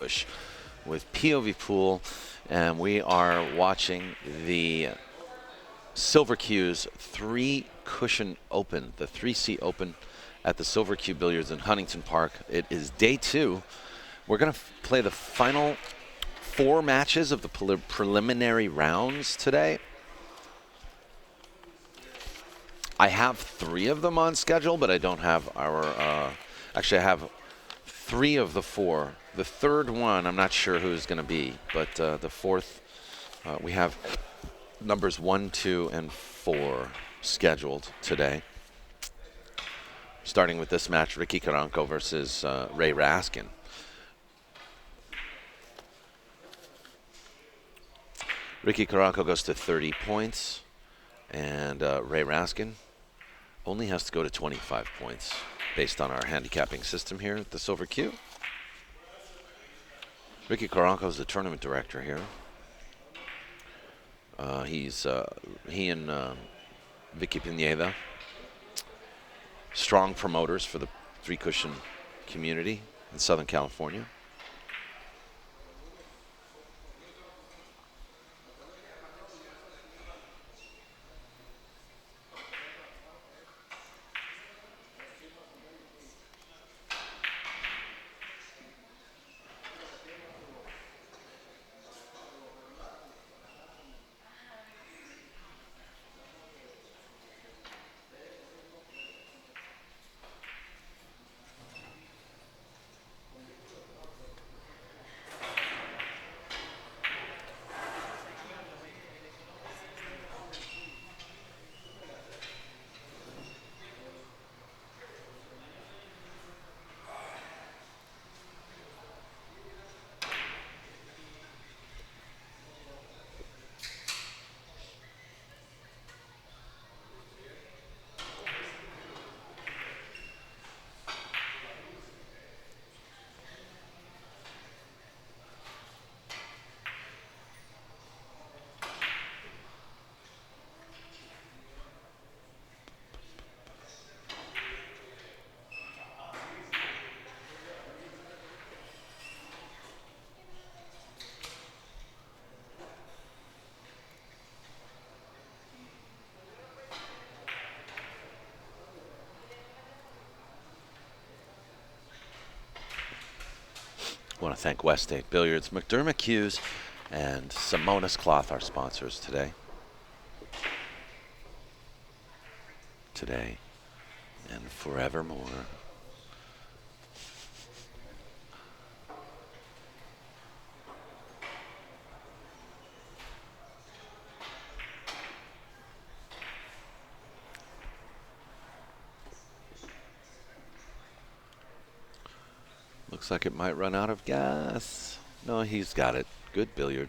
English with POVPOOL, and we are watching the Silver Cue's 3-cushion open, the 3C Open at the Silver Cue Billiards in Huntington Park. It is day 2. We're going to play the final 4 matches of the preliminary rounds today. I have 3 of them on schedule, but I don't have our, actually I have 3 of the 4. The third one, I'm not sure who's going to be, but the fourth, we have numbers 1, 2, and 4 scheduled today. Starting with this match, Vicke Carranco versus Raye RASKIN. Vicke Carranco goes to 30 points, and Raye RASKIN only has to go to 25 points based on our handicapping system here at the Silver Cue. Vicke Carranco is the tournament director here. He and Vicke Pineda, strong promoters for the 3-cushion community in Southern California. I want to thank Westgate Billiards, McDermott Cues, and Simonis Cloth, our sponsors today. Today and forevermore. Looks like it might run out of gas. No, he's got it. Good billiard.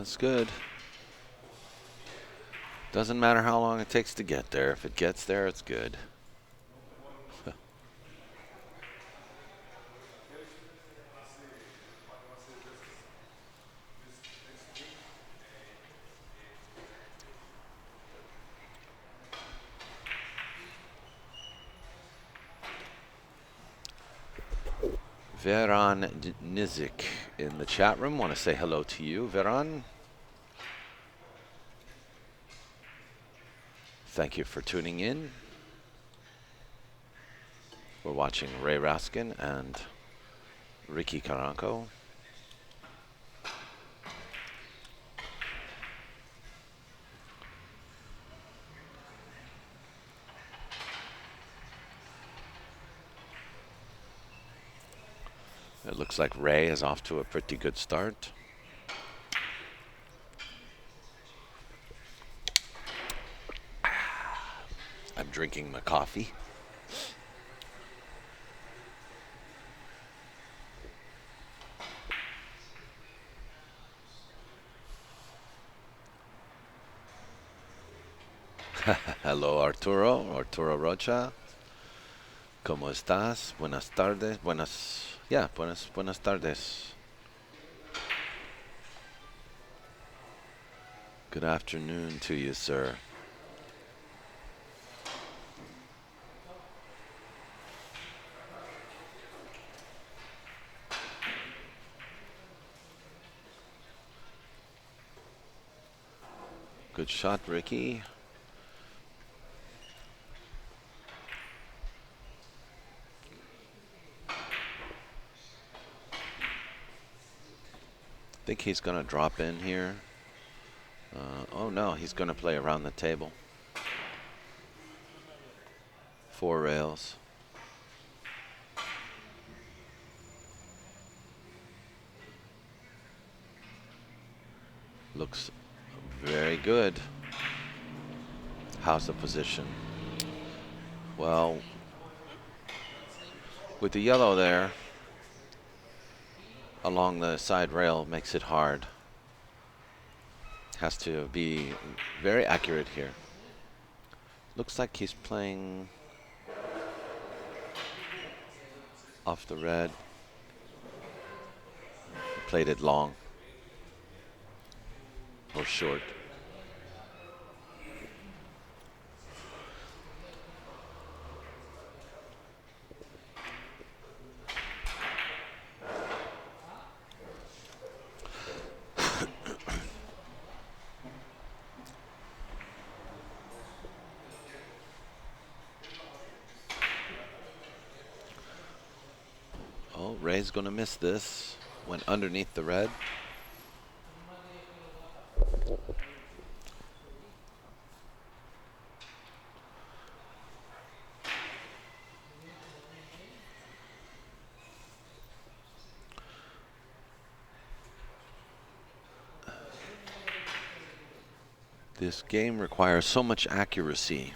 That's good. Doesn't matter how long it takes to get there. If it gets there, it's good. Veron Nizik in the chat room. Want to say hello to you, Veron. Thank you for tuning in. We're watching Raye Raskin and Vicke Carranco. It looks like Raye is off to a pretty good start. I'm drinking my coffee. Hello, Arturo Rocha. ¿Cómo estás? Buenas tardes. Buenas tardes. Good afternoon to you, sir. Good shot, Ricky. Think he's going to drop in here. Oh no, he's going to play around the table. 4 rails. Looks very good. How's the position? Well, with the yellow there along the side rail makes it hard. Has to be very accurate here. Looks like he's playing off the red. Played it long or short. Oh, Raye's gonna miss this. Went underneath the red. This game requires so much accuracy.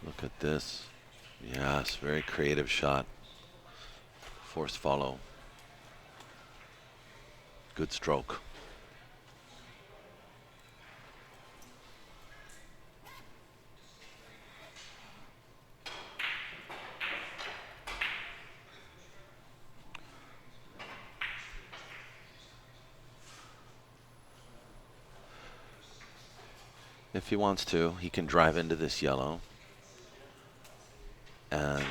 Look at this. Yes, very creative shot. Force follow. Good stroke. If he wants to, he can drive into this yellow and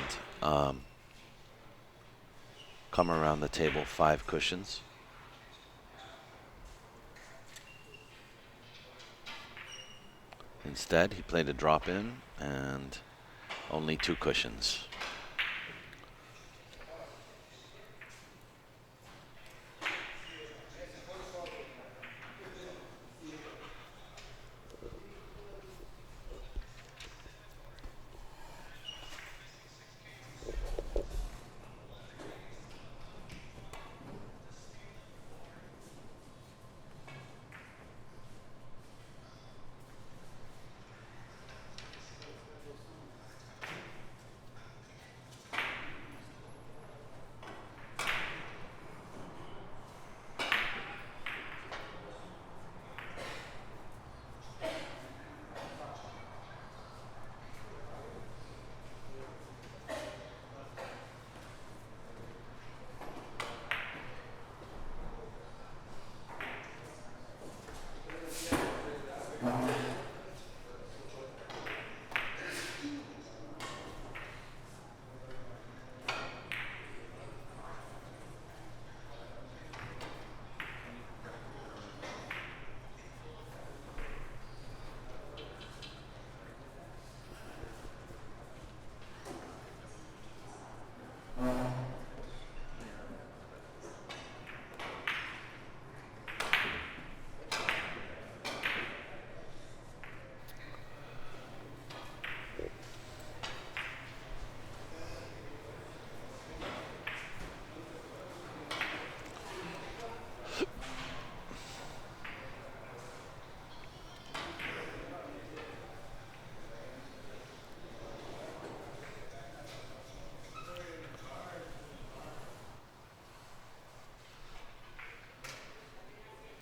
come around the table 5 cushions. Instead, he played a drop in and only 2 cushions.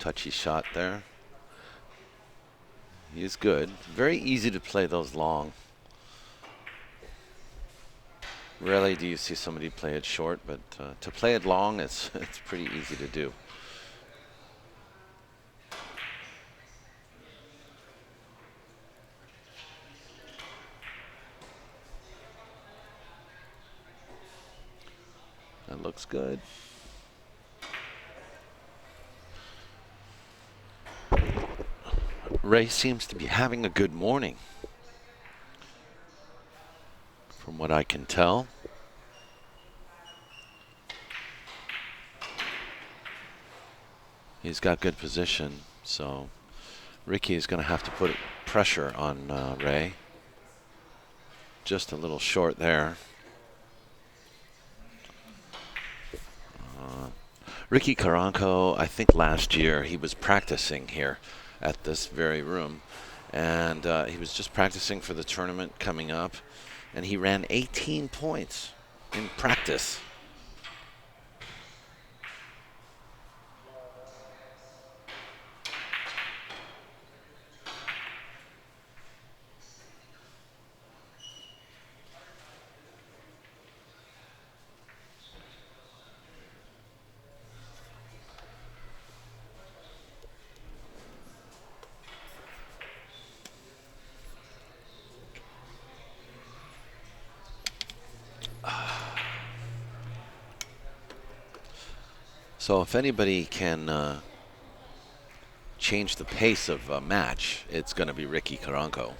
touchy shot there. He's good. Very easy to play those long. Rarely do you see somebody play it short, but to play it long, it's pretty easy to do. That looks good. Raye seems to be having a good morning, from what I can tell. He's got good position, so Vicke is going to have to put pressure on Raye. Just a little short there. Ricky Carranco, I think last year he was practicing here at this very room, and he was just practicing for the tournament coming up, and he ran 18 points in practice. So if anybody can change the pace of a match, it's going to be Ricky Carranco.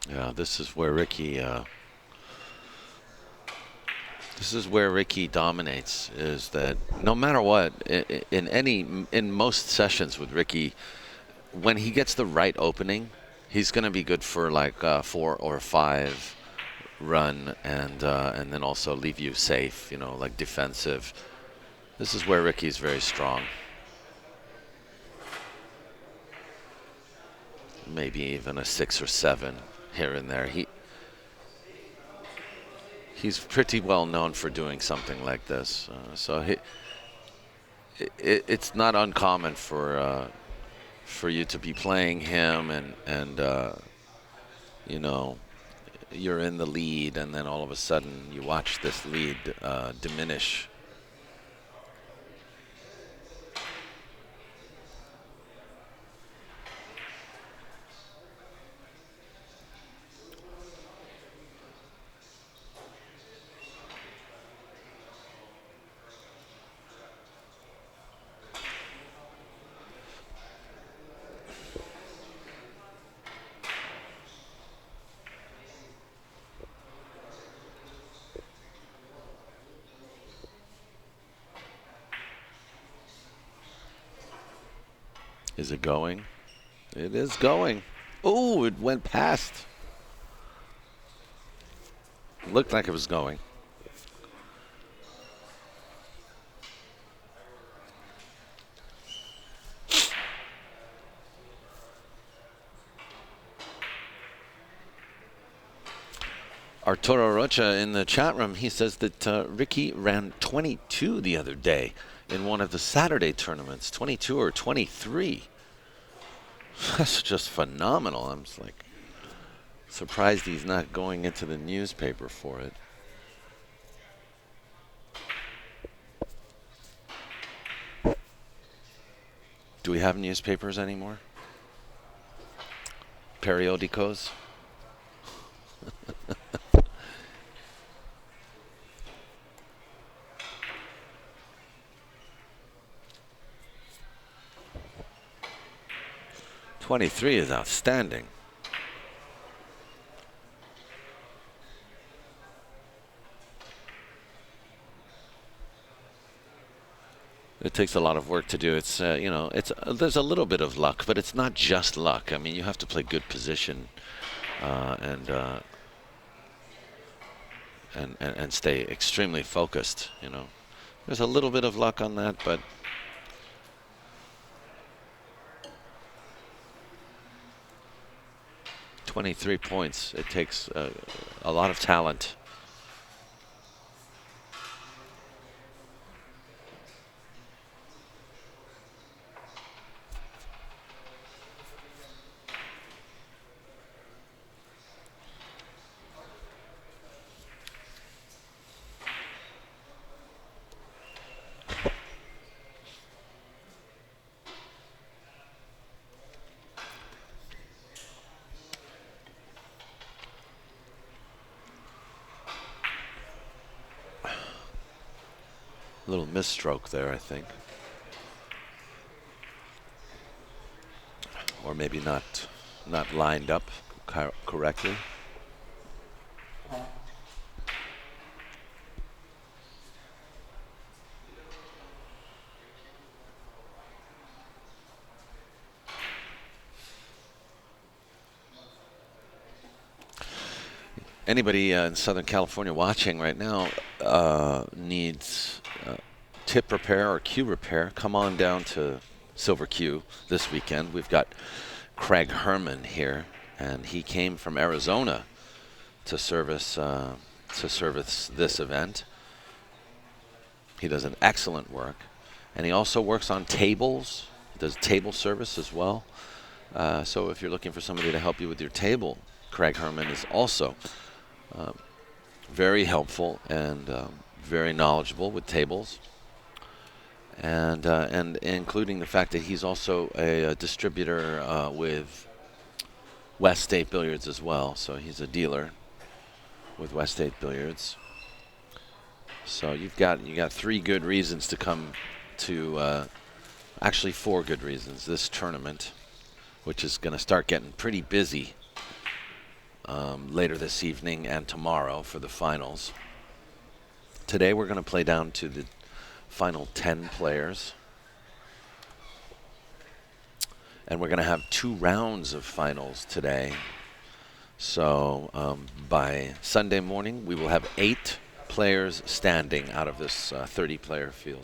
Yeah, this is where Ricky dominates. Is that no matter what, in most sessions with Ricky, when he gets the right opening, he's going to be good for like 4 or 5 run, and then also leave you safe. You know, like defensive. This is where Ricky's very strong. Maybe even a 6 or 7 here and there. He's pretty well known for doing something like this. So it's not uncommon for you to be playing him, and you know, you're in the lead, and then all of a sudden you watch this lead diminish. Is it going? It is going. Oh, it went past. Looked like it was going. Arturo Rocha in the chat room, he says that Vicke ran 22 the other day in one of the Saturday tournaments, 22 or 23. That's just phenomenal. I'm just like surprised he's not going into the newspaper for it. Do we have newspapers anymore? Periodicos? '23 is outstanding. It takes a lot of work to do. It's you know, there's a little bit of luck, but it's not just luck. I mean, you have to play good position and stay extremely focused. You know, there's a little bit of luck on that, but 23 points. It takes a lot of talent. A little misstroke there, I think. Or maybe not lined up correctly. Anybody in Southern California watching right now needs tip repair or cue repair, come on down to Silver Cue this weekend. We've got Craig Herman here, and he came from Arizona to service this event. He does an excellent work, and he also works on tables. He does table service as well. So if you're looking for somebody to help you with your table, Craig Herman is also very helpful and very knowledgeable with tables, and including the fact that he's also a distributor with West State Billiards as well. So he's a dealer with West State Billiards. So you got 3 good reasons to come to, actually 4 good reasons, this tournament, which is going to start getting pretty busy later this evening and tomorrow for the finals. Today we're going to play down to the final 10 players. And we're going to have 2 rounds of finals today. So by Sunday morning, we will have 8 players standing out of this 30-player field.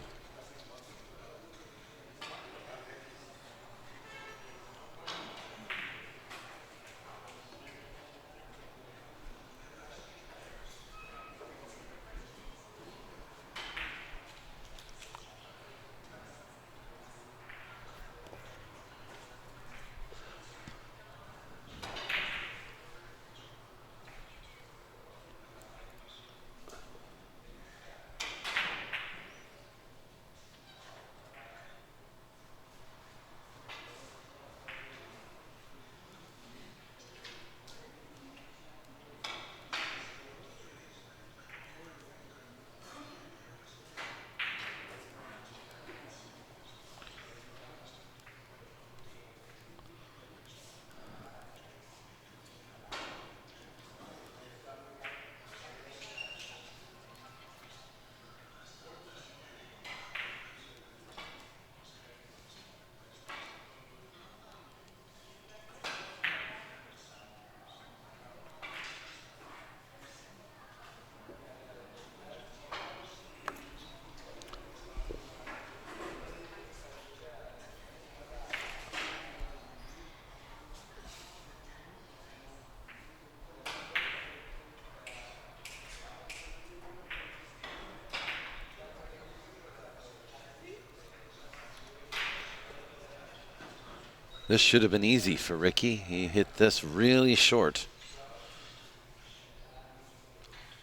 This should have been easy for Ricky. He hit this really short.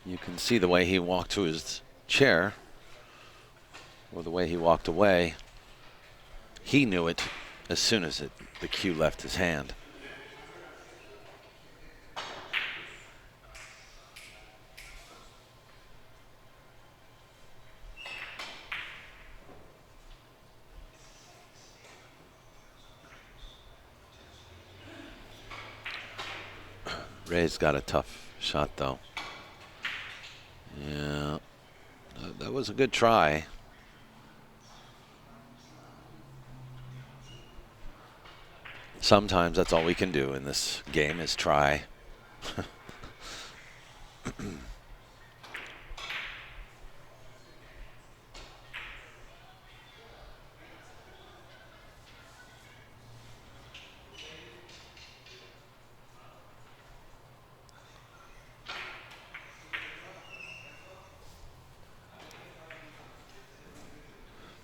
You can see the way he walked to his chair, or the way he walked away. He knew it as soon as the cue left his hand. Raye's got a tough shot, though. Yeah, that was a good try. Sometimes that's all we can do in this game is try.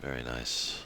Very nice.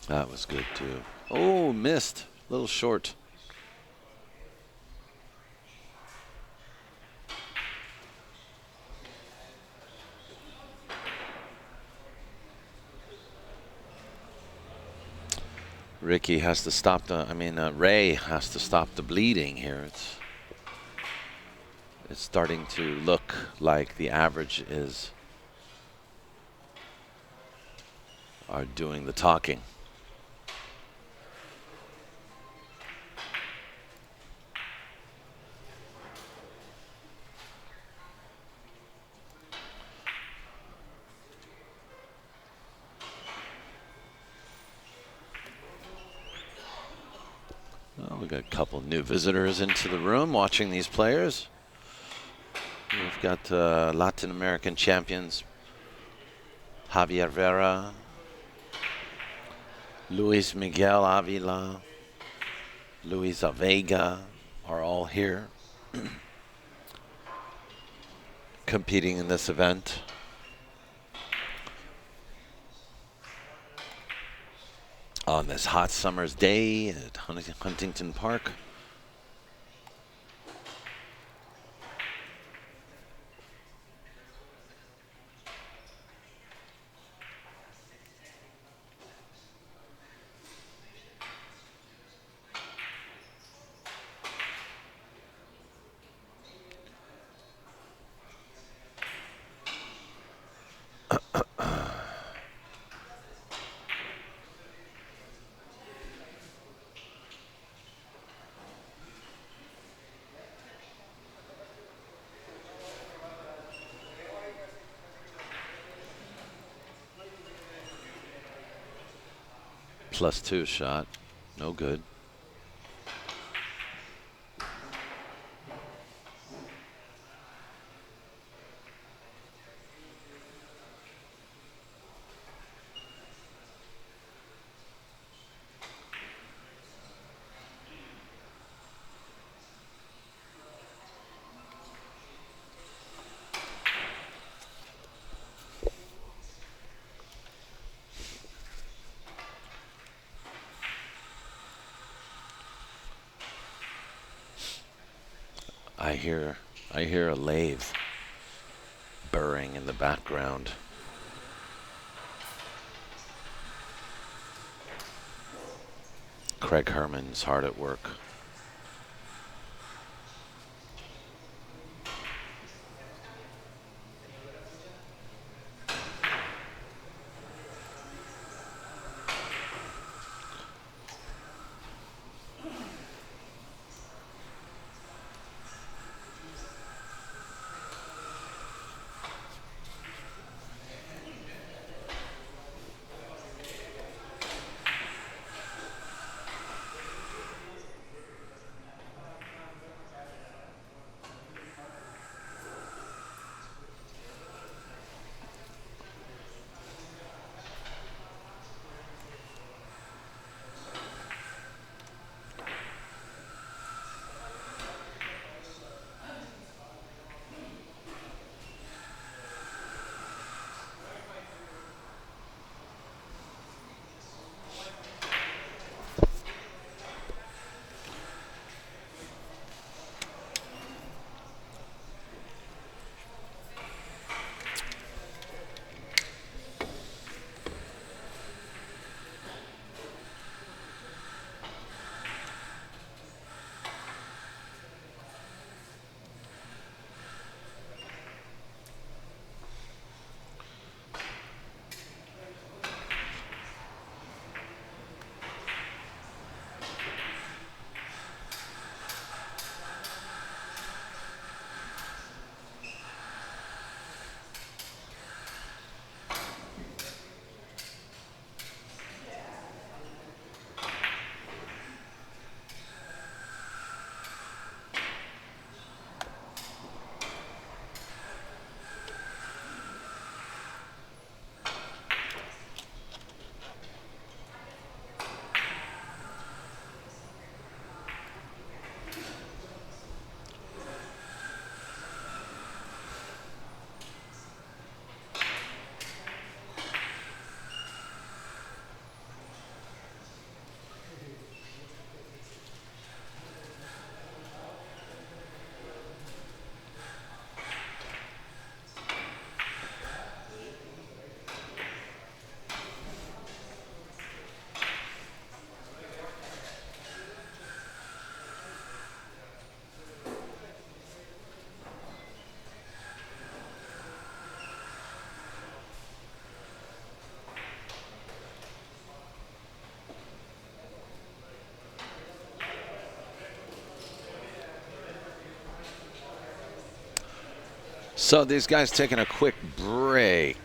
That was good, too. Oh, missed. A little short. Ricky has to stop the, Raye has to stop the bleeding here. It's starting to look like the average are doing the talking. Well, we've got a couple new visitors into the room watching these players. We've got LatinAmerican Champions, Javier Vera, Luis Miguel Avila, Luisa Vega are all here competing in this event. On this hot summer's day at Huntington Park. +2 shot, no good. I hear a lathe burring in the background. Craig Herman's hard at work. So these guys taking a quick break.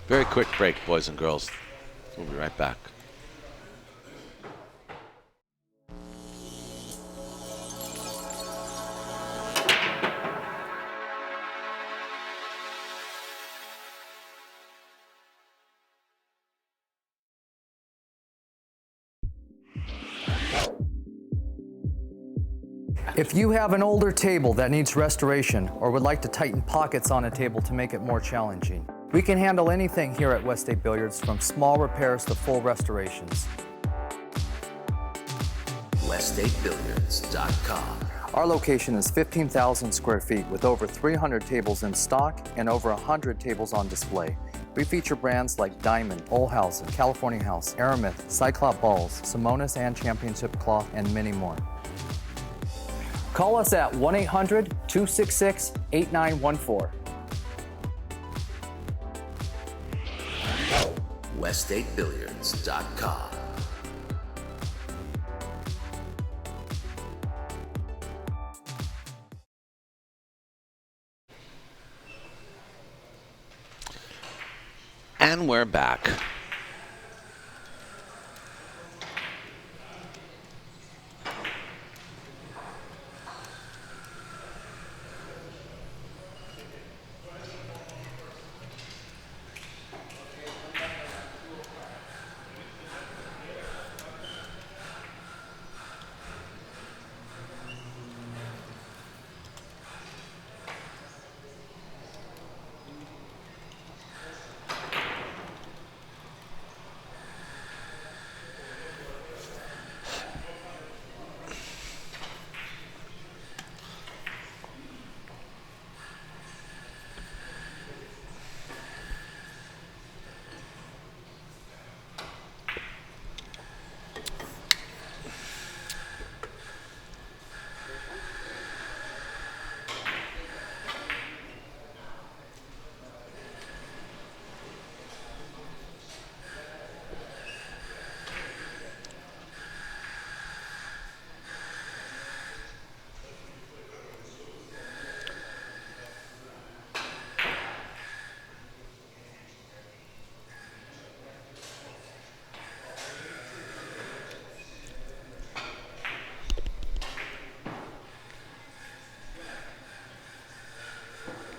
Very quick break, boys and girls. We'll be right back. If you have an older table that needs restoration or would like to tighten pockets on a table to make it more challenging, we can handle anything here at West State Billiards, from small repairs to full restorations. WestStateBilliards.com. Our location is 15,000 square feet with over 300 tables in stock and over 100 tables on display. We feature brands like Diamond, Olhausen, California House, Aramith, Cyclop Balls, Simonis and Championship Cloth, and many more. Call us at 1-800-266-8914. WestStateBilliards.com. And we're back.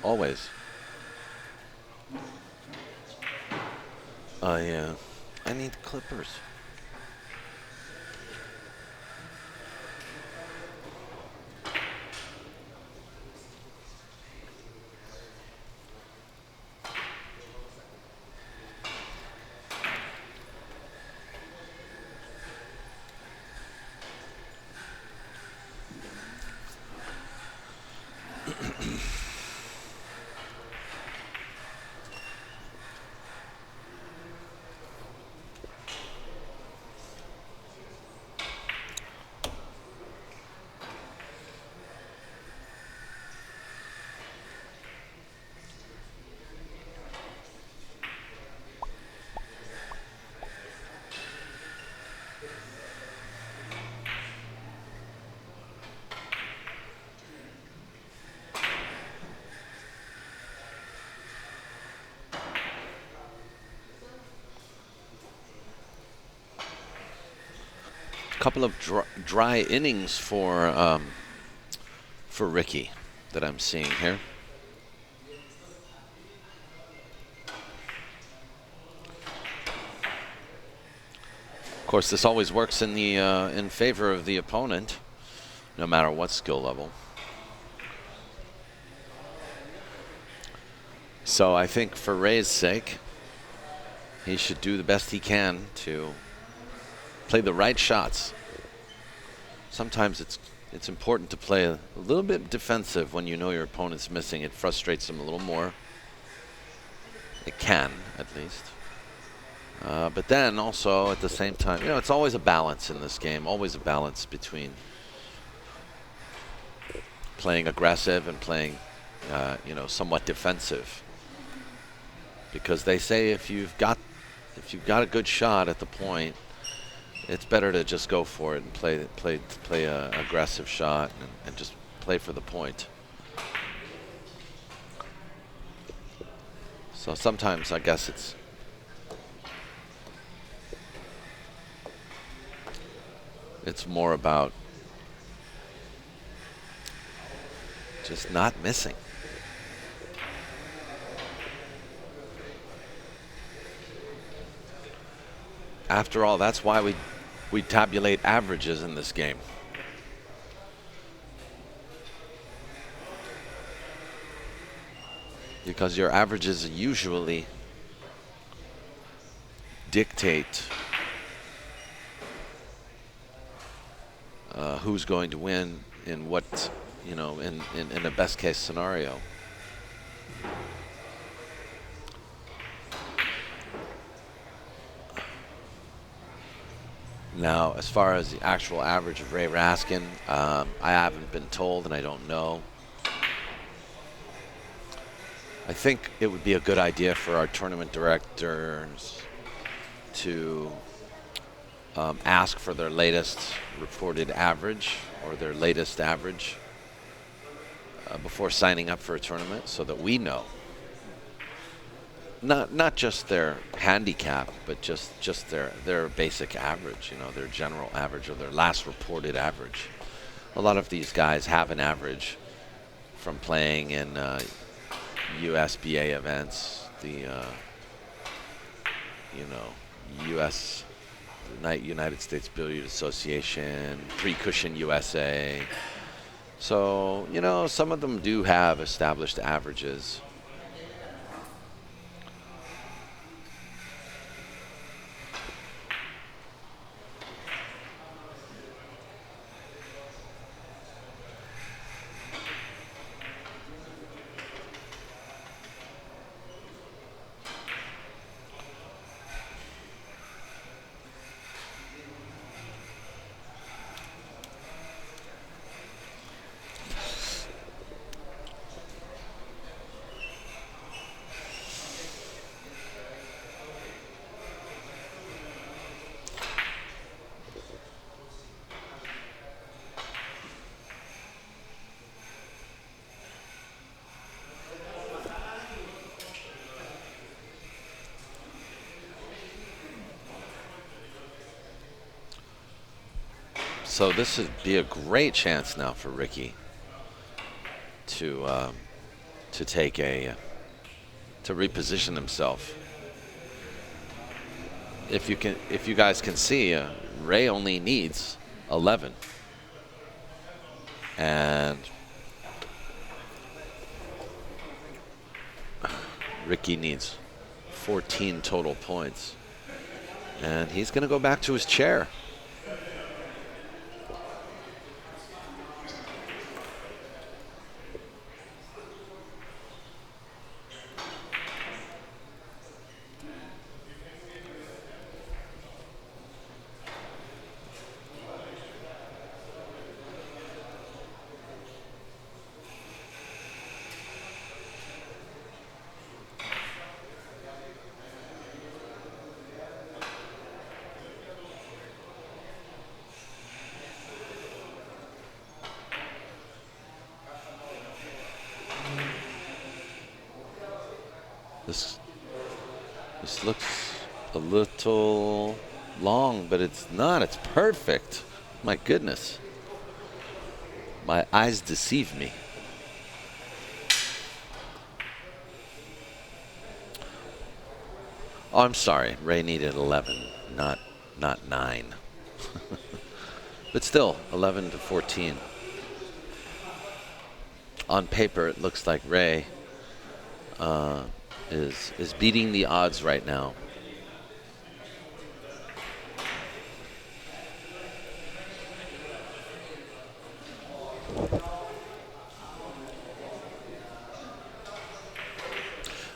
Always. Yeah. I need clippers. Couple of dry innings for Vicke that I'm seeing here. Of course, this always works in the in favor of the opponent, no matter what skill level. So I think for Raye's sake, he should do the best he can to play the right shots. Sometimes it's important to play a little bit defensive when you know your opponent's missing. It frustrates them a little more. It can, at least. But then also at the same time, you know, it's always a balance in this game. Always a balance between playing aggressive and playing, you know, somewhat defensive. because they say if you've got a good shot at the point, it's better to just go for it and play a aggressive shot and just play for the point. So sometimes I guess it's more about just not missing. After all, that's why we tabulate averages in this game. Because your averages usually dictate who's going to win in what, you know, in a best case scenario. Now, as far as the actual average of Ray Raskin, I haven't been told and I don't know. I think it would be a good idea for our tournament directors to ask for their latest reported average or their latest average before signing up for a tournament, so that we know. Not just their handicap, but just their basic average, you know, their general average or their last reported average. A lot of these guys have an average from playing in USBA events, the United States Billiards Association, Pre-Cushion USA. So, you know, some of them do have established averages. So this would be a great chance now for Ricky to reposition himself. If you guys can see, Ray only needs 11, and Ricky needs 14 total points, and he's going to go back to his chair. This looks a little long, but it's not. It's perfect. My goodness. My eyes deceive me. Oh, I'm sorry. Ray needed 11, not 9. But still, 11 to 14. On paper, it looks like Ray is beating the odds right now.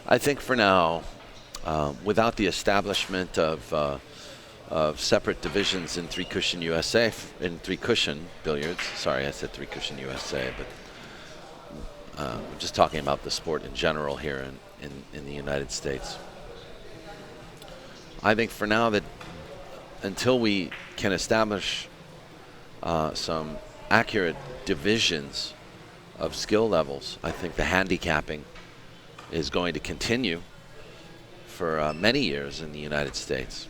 I think for now, without the establishment of separate divisions in Three-Cushion USA, in Three-Cushion Billiards, sorry, I said Three-Cushion USA, but I'm just talking about the sport in general here in the United States. I think for now that until we can establish some accurate divisions of skill levels, I think the handicapping is going to continue for many years in the United States.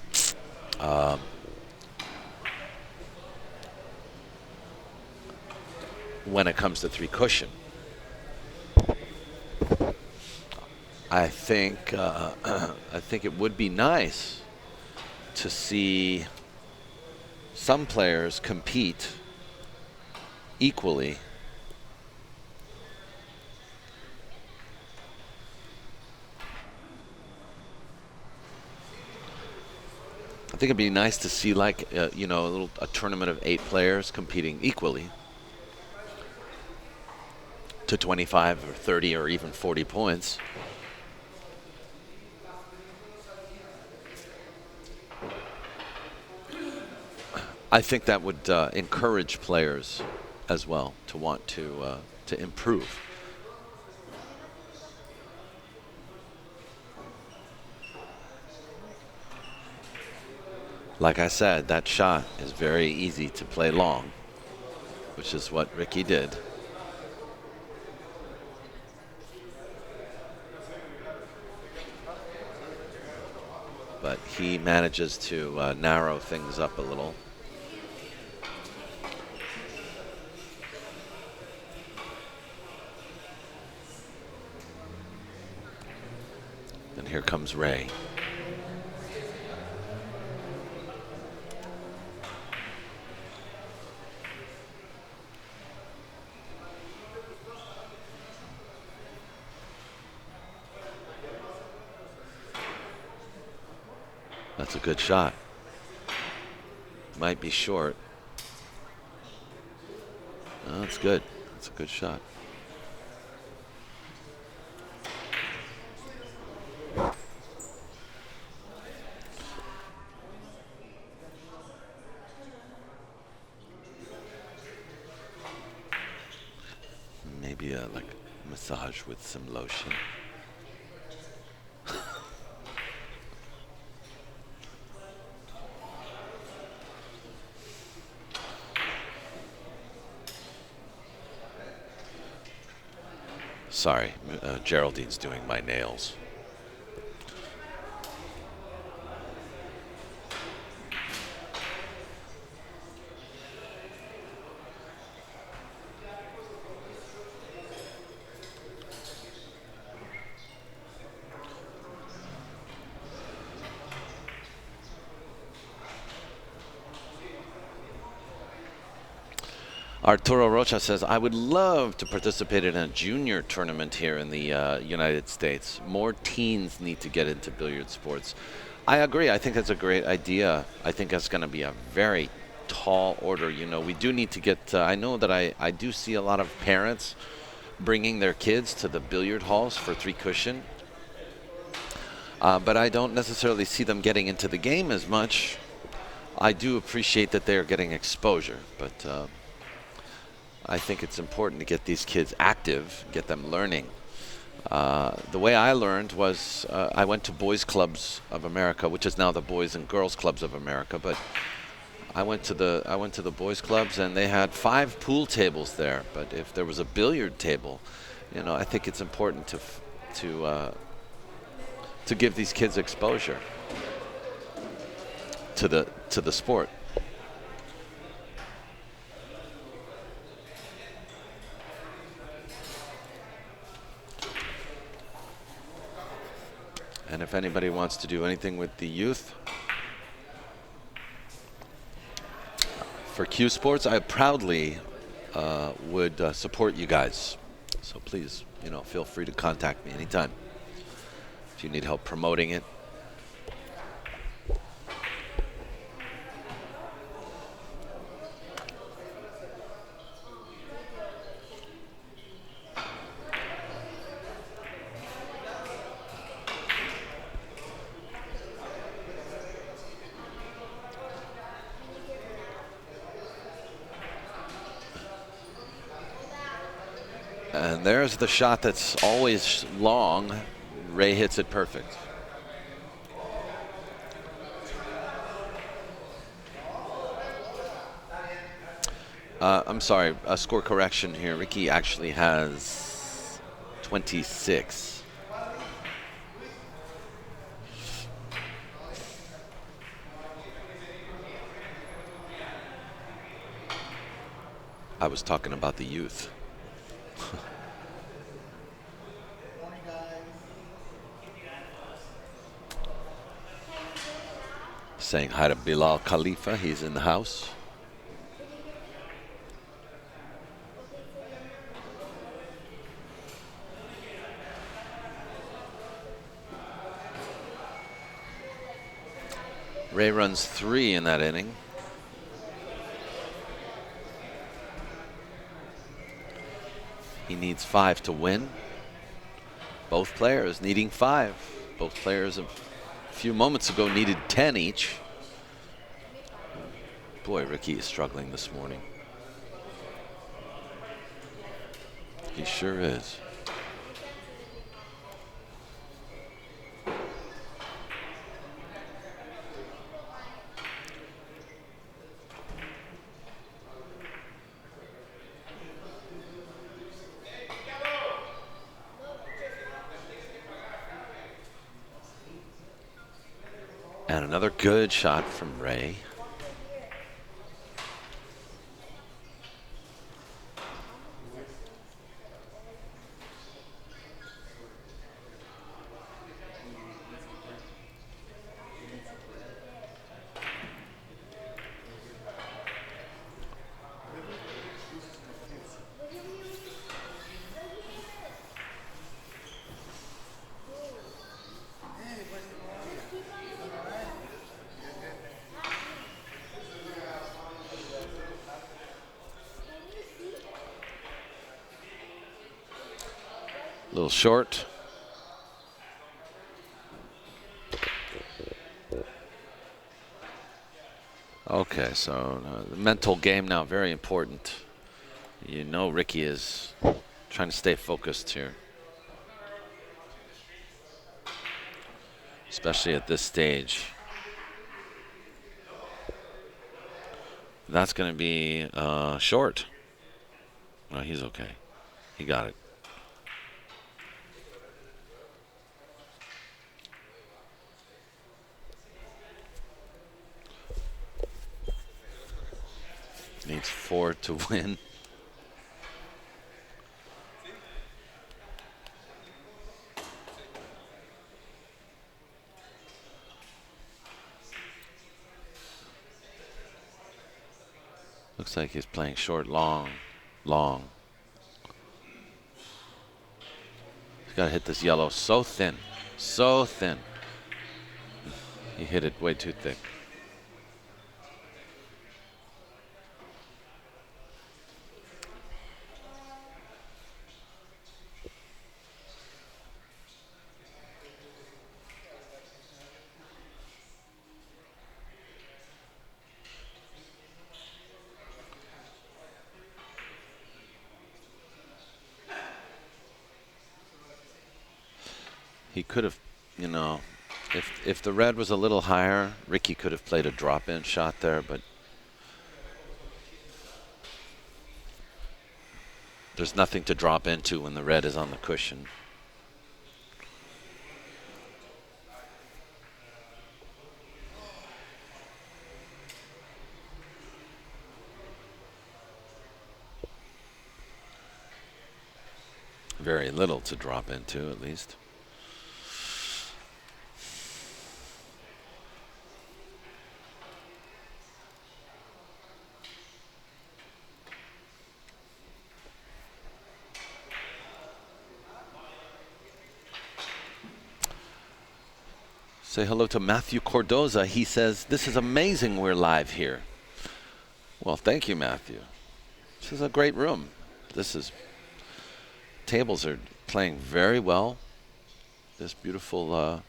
When it comes to three cushion, I think it would be nice to see some players compete equally. I think it'd be nice to see, like, a tournament of 8 players competing equally to 25 or 30 or even 40 points. I think that would encourage players as well to want to improve. Like I said, that shot is very easy to play long, which is what Vicke did. But he manages to narrow things up a little. And here comes Raye. That's a good shot. Might be short. No, that's good. That's a good shot. Maybe a like massage with some lotion. Sorry, Geraldine's doing my nails. Arturo Rocha says, I would love to participate in a junior tournament here in the United States. More teens need to get into billiard sports. I agree. I think that's a great idea. I think that's going to be a very tall order. You know, we do need to get, I know that I do see a lot of parents bringing their kids to the billiard halls for three cushion. But I don't necessarily see them getting into the game as much. I do appreciate that they're getting exposure, but I think it's important to get these kids active, get them learning. The way I learned was I went to Boys Clubs of America, which is now the Boys and Girls Clubs of America. But I went to the Boys Clubs, and they had 5 pool tables there. But if there was a billiard table, you know, I think it's important to give these kids exposure to the sport. And if anybody wants to do anything with the youth for Cue Sports, I proudly would support you guys. So please, you know, feel free to contact me anytime if you need help promoting it. And there's the shot that's always long. Raye hits it perfect. I'm sorry, a score correction here. Vicke actually has 26. I was talking about the youth. Saying hi to Bilal Khalifa. He's in the house. Raye runs 3 in that inning. He needs 5 to win. Both players needing 5. Both players a few moments ago needed 10 each. Boy, Vicke is struggling this morning. He sure is. And another good shot from Raye. A little short. Okay, so the mental game now very important. You know Vicke is trying to stay focused here. Especially at this stage. That's going to be short. No, he's okay. He got it. Needs 4 to win. Looks like he's playing short, long, long. He's got to hit this yellow so thin, so thin. He hit it way too thick. He could have, you know, if the red was a little higher, Vicke could have played a drop-in shot there, but there's nothing to drop into when the red is on the cushion. Very little to drop into, at least. Say hello to Matthew Cordoza. He says, "This is amazing we're live here." Well, thank you, Matthew. This is a great room. Tables are playing very well. This beautiful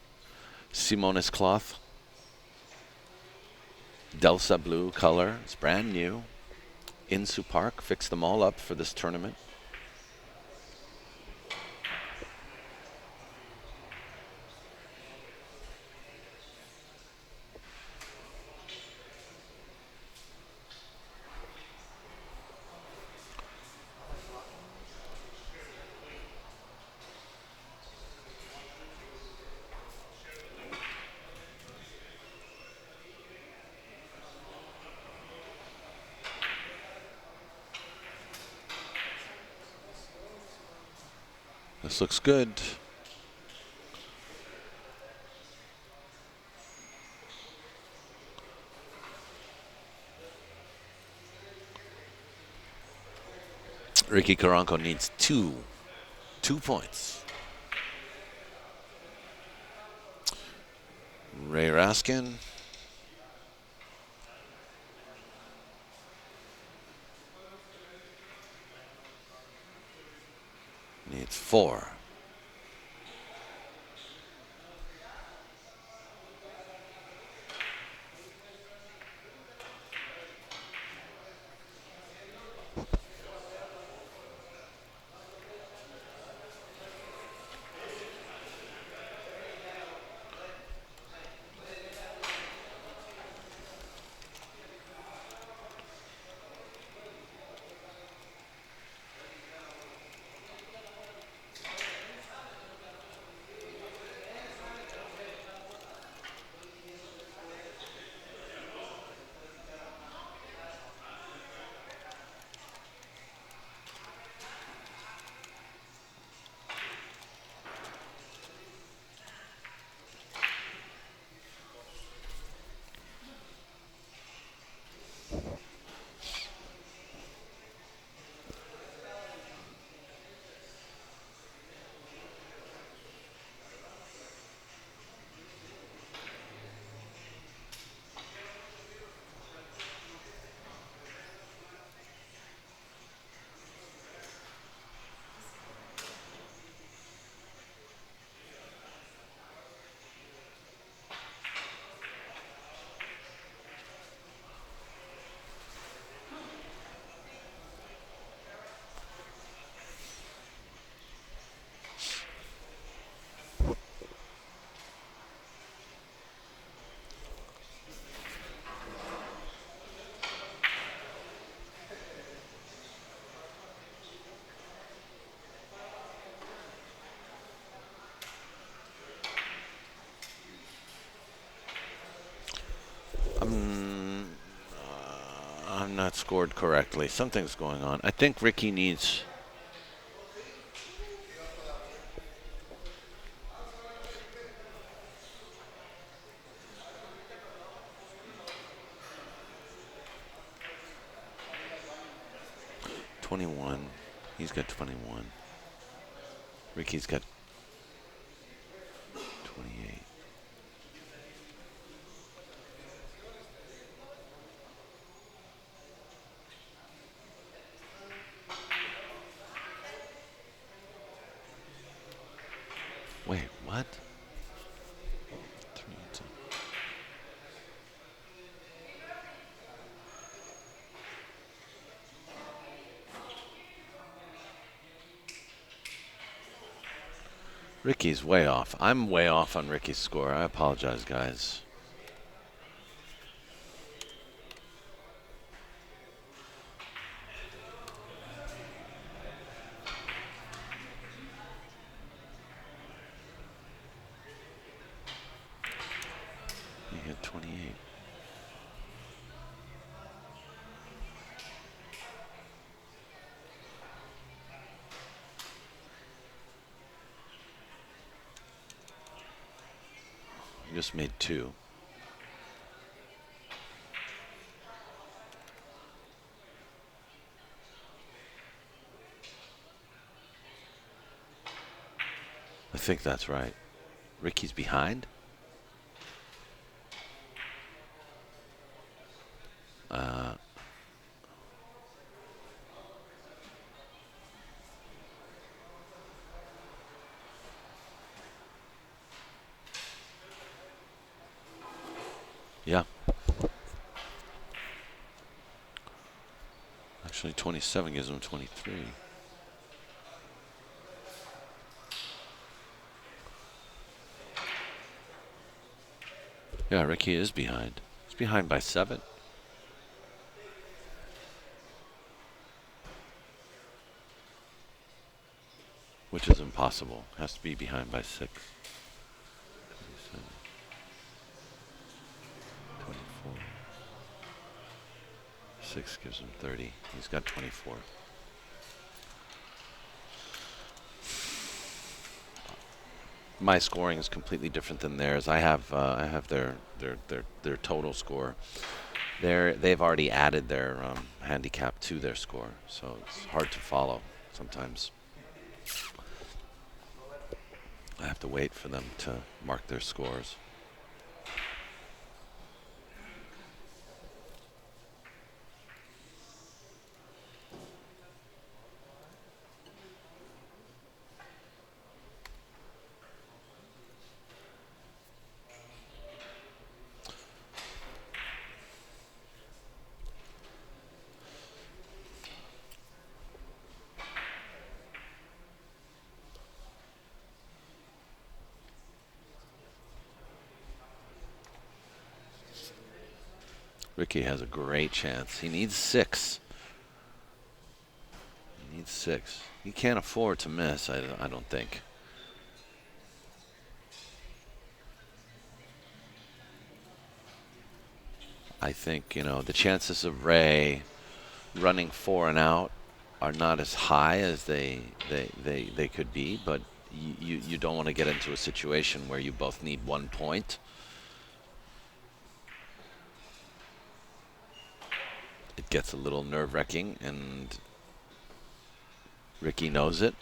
Simonis cloth. Delsa blue color. It's brand new. Insu Park fixed them all up for this tournament. This looks good. Ricky Carranco needs two points. Raye RASKIN needs 4. I'm not scored correctly. Something's going on. I think Ricky needs... ...21. He's got 21. Ricky's got 28. Wait, what? 3 and 2. Ricky's way off. I'm way off on Ricky's score. I apologize, guys. You get 28. You just made 2. I think that's right. Ricky's behind? Yeah. Actually, 27 gives him 23. Yeah, Ricky is behind. He's behind by 7. Which is impossible. Has to be behind by 6. 27. 24. 6 gives him 30. He's got 24. my scoring is completely different than theirs. I have their total score. They've already added their handicap to their score, so it's hard to follow sometimes. I have to wait for them to mark their scores. Vicke has a great chance. He needs 6. He needs 6. He can't afford to miss, I don't think. I think, you know, the chances of Raye running 4 and out are not as high as they could be, but you don't want to get into a situation where you both need 1 point. It gets a little nerve-wracking, and Vicke knows it.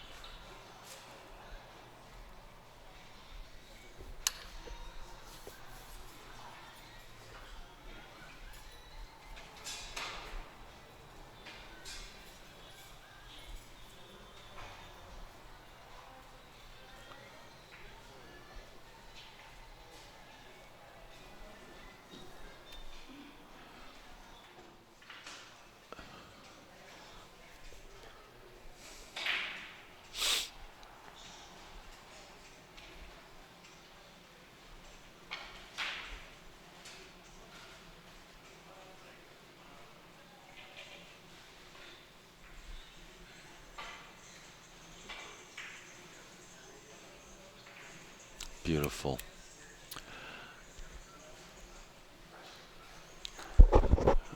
Beautiful.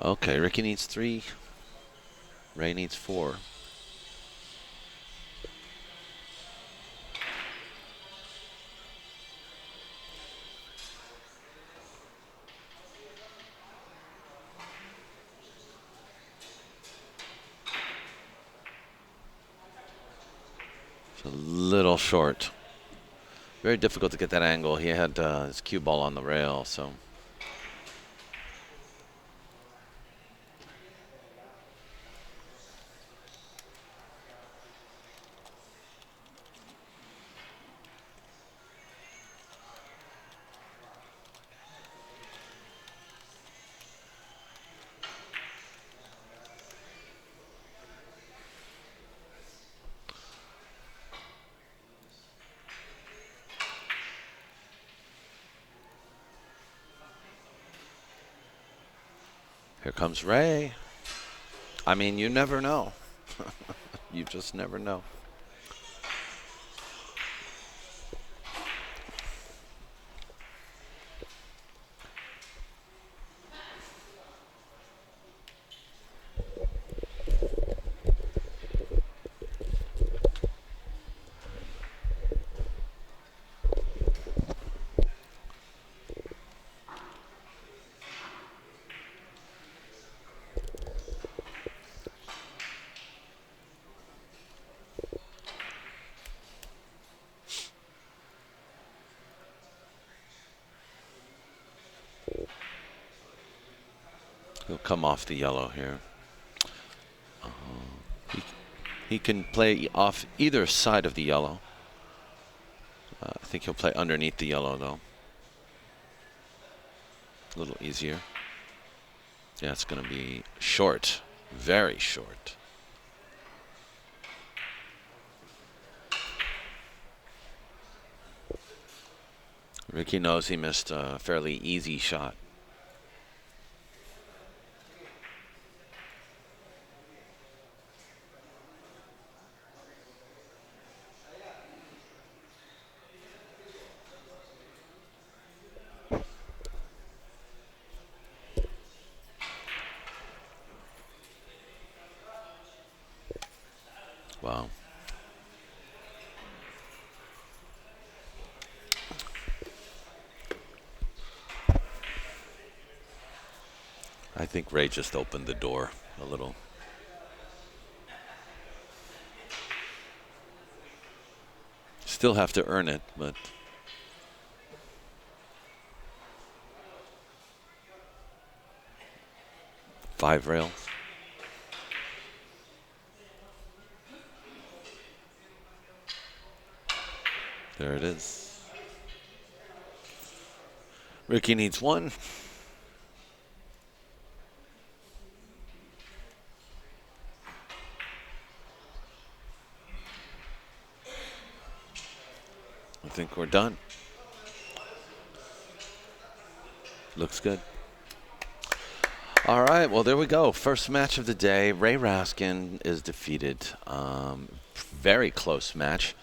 Okay, Vicke needs 3. Raye needs 4. It's a little short. Very difficult to get that angle. He had his cue ball on the rail, so. Here comes Raye. I mean, you never know. You just never know. He'll come off the yellow here. He can play off either side of the yellow. I think he'll play underneath the yellow, though. A little easier. Yeah, it's going to be short. Very short. Vicke knows he missed a fairly easy shot. Wow. I think Raye just opened the door a little. Still have to earn it, but 5 rails. There it is. Ricky needs 1. I think we're done. Looks good. All right, well, there we go. First match of the day. Raye Raskin is defeated. Very close match.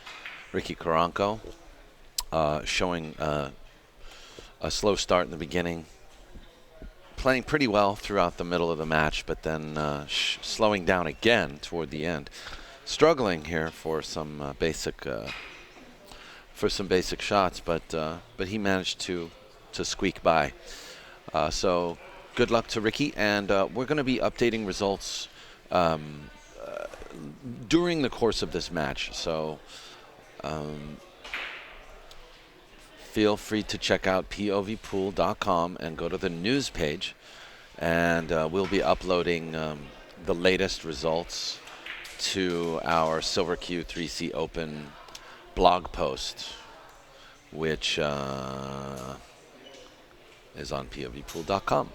Ricky Carranco showing a slow start in the beginning. Playing pretty well throughout the middle of the match, but then slowing down again toward the end. Struggling here for some basic shots, but he managed to squeak by. So good luck to Ricky, and we're going to be updating results during the course of this match. So feel free to check out POVPOOL.com and go to the news page, and we'll be uploading the latest results to our Silver Cue 3C Open blog post, which is on POVPOOL.com.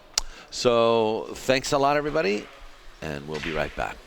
So thanks a lot, everybody, and we'll be right back.